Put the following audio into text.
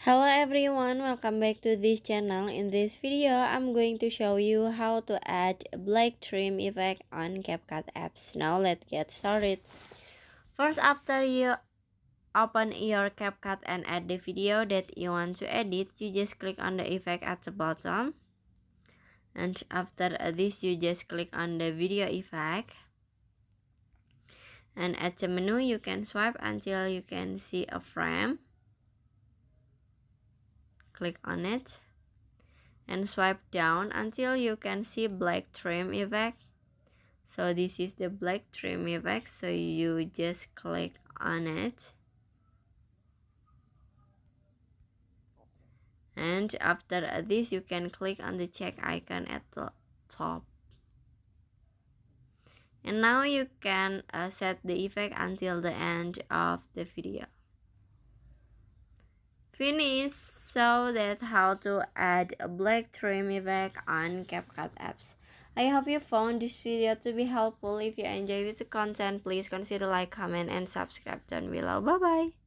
Hello everyone, welcome back to this channel. In this video, I'm going to show you how to add a black trim effect on CapCut apps. Now let's get started. First, after you open your CapCut and add the video that you want to edit, you just click on the effect at the bottom. And after this, you just click on the video effect. And at the menu, you can swipe until you can see a frame. Click on it and swipe down until you can see black trim effect. So this is the black trim effect, so you just click on it, and after this you can click on the check icon at the top, and now you can set the effect until the end of the video. Finish. So that's how to add a black trim effect on CapCut apps. I hope you found this video to be helpful. If you enjoyed the content, please consider like, comment, and subscribe down below. Bye bye.